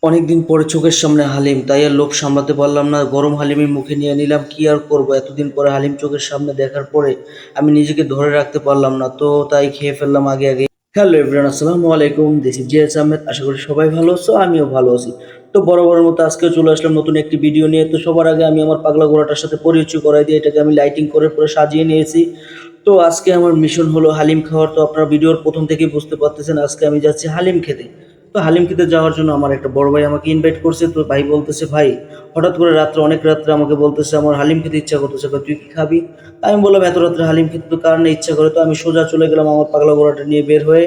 অনেকদিন পরে চোখের সামনে হালিম, তাই আর লোভ সামলাতে পারলাম না। গরম হালিমই মুখে নিয়ে নিলাম। কি আর করব, এতদিন পরে হালিম চোখের সামনে দেখার পরে আমি নিজেকে ধরে রাখতে পারলাম না, তো তাই খেয়ে ফেললাম আগে আগে। হ্যালো এভরিওয়ান, আসসালামু আলাইকুম। This is GS Ahmed. আশা করি সবাই ভালো আছো, আমিও ভালো আছি। তো বরাবরের মতো আজকেও চলে আসলাম নতুন একটি ভিডিও নিয়ে। তো সবার আগে আমি আমার পাগলা ঘোড়াটার সাথে পরিচয় করাই দিয়ে এটাকে আমি লাইটিং করে পুরো সাজিয়ে নিয়েছি। তো আজকে আমার মিশন হলো হালিম খাওয়ার। তো আপনারা ভিডিওর প্রথম থেকেই বুঝতে পারতেছেন আজকে আমি যাচ্ছি হালিম খেতে। তো হালিম খেতে যাওয়ার জন্য আমার একটা বড় ভাই আমাকে ইনভাইট করছে। তো ভাই বলতেছে, ভাই হঠাৎ করে রাত্রে অনেক রাত্রে আমাকে বলতেছে আমার হালিম খেতে ইচ্ছা করতেছে, কয়, তুই কি খাবি? আমি বললাম এত রাত্রে হালিম খেতে তো কার না ইচ্ছা করে। তো আমি সোজা চলে গেলাম আমার পাগলা ঘোড়াটা নিয়ে বের হয়ে।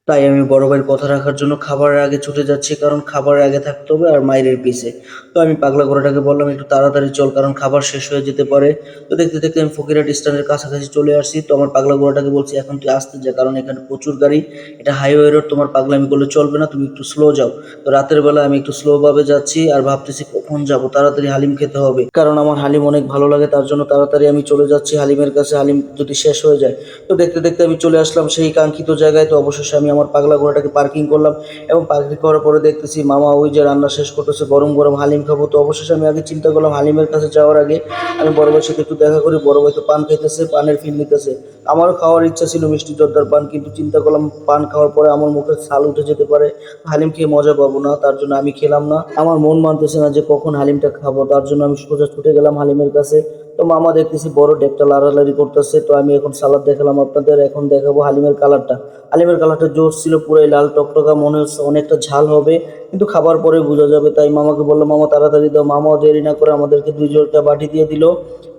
তাই আমি বড় ভাইয়ের কথা রাখার জন্য খাবারের আগে ছুটে যাচ্ছি, কারণ খাবারের আগে থাকতে হবে আর মায়ের পিছে। তো আমি পাগলা ঘোড়াটাকে বললাম একটু তাড়াতাড়ি চল, কারণ খাবার শেষ হয়ে যেতে পারে। তো দেখতে দেখতে আমি ফকিরহাট স্ট্যান্ডের কাছাকাছি চলে আসছি। তো আমার পাগলা ঘোড়াটাকে বলছি এখন তুই আসতে যা, কারণ এখানে প্রচুর গাড়ি, এটা হাইওয়ে রোড, তোমার পাগলামি করলে চলবে না, তুমি একটু স্লো যাও। তো রাতের বেলা আমি একটু স্লো ভাবে যাচ্ছি আর ভাবতেছি কখন যাব, তাড়াতাড়ি হালিম খেতে হবে, কারণ আমার হালিম অনেক ভালো লাগে। তার জন্য তাড়াতাড়ি আমি চলে যাচ্ছি হালিমের কাছে, হালিম যদি শেষ হয়ে যায়। তো দেখতে দেখতে আমি চলে আসলাম সেই কাঙ্ক্ষিত জায়গায়। তো অবশেষে আমি আমার পাগলা ঘোড়াটাকে পার্কিং করলাম, এবং পার্কিং করার পরে দেখতেছি মামা ওই যে রান্না শেষ করতেছে, গরম গরম হালিম খাবো। তো অবশেষে আমি আগে চিন্তা করলাম হালিমের কাছে যাওয়ার আগে আমি বড় ভাইয়ের সাথে একটু দেখা করি। বড় ভাই তো পান খাইতেছে, পানের ফিল নিতেছে। আমারও খাওয়ার ইচ্ছা ছিল মিষ্টি জর্দার পান, কিন্তু চিন্তা করলাম পান খাওয়ার পরে আমার মুখে ছাল উঠে যেতে পারে, হালিম খেয়ে মজা পাবো না। তার জন্য আমি খেলাম না। আমার মন মানতেছে না যে কখন হালিমটা খাবো, তার জন্য আমি সোজা ছুটে গেলাম হালিমের কাছে। তো মামা দেখতেছি বড় ডেকটা লাড়ালাড়ি করতেছে। তো আমি এখন সালাদ দেখালাম আপনাদের, এখন দেখাবো হালিমের কালারটা। হালিমের কালারটা জোস ছিল, পুরাই লাল টকটকা, মনে হচ্ছে অনেকটা ঝাল হবে, কিন্তু খাবার পরে বোঝা যাবে। তাই মামাকে বললাম মামা তাড়াতাড়ি দাও। মামাও দেরি না করে আমাদেরকে দুইটা বাটি দিয়ে দিল।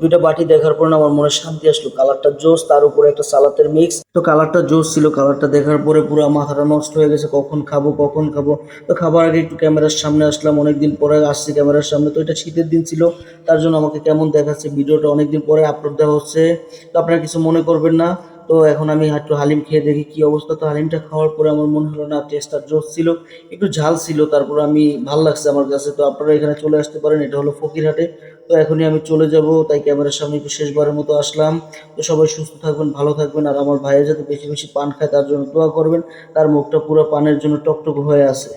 দুইটা বাটি দেখার পর না আমার মনে শান্তি আসলো, কালারটা জোস, তার উপরে একটা সালাতের মিক্স। তো কালারটা জোস ছিল, কালারটা দেখার পরে পুরো মাথাটা নষ্ট হয়ে গেছে, কখন খাবো কখন খাবো। তো খাবার আগে একটু ক্যামেরার সামনে আসলাম, অনেকদিন পরে আসছি ক্যামেরার সামনে। তো এটা শীতের দিন ছিল, তার জন্য আমাকে কেমন দেখাচ্ছে, ভিডিওটা অনেকদিন পরে আপলোড দেওয়া হচ্ছে, তো আপনারা কিছু মনে করবেন না। তো এখন আমি একটু হালিম খেয়ে দেখি কি অবস্থা। তো হালিমটা খাওয়ার পরে আমার মনে হলো না, টেস্টটা জোস ছিল, একটু ঝাল ছিল, তারপর আমি ভাল লাগছে আমার কাছে। তো আপনারা এখানে চলে আসতে পারেন, এটা হলো ফকিরহাটে। তো এখনই আমি চলে যাব, তাই ক্যামেরার সামনে একটু শেষবারের মতো আসলাম। তো সবাই সুস্থ থাকবেন, ভালো থাকবেন, আর আমার ভাইয়ের যাতে বেশি বেশি পান খায় তার জন্য দোয়া করবেন। তার মুখটা পুরো পানের জন্য টকটক হয়ে আছে।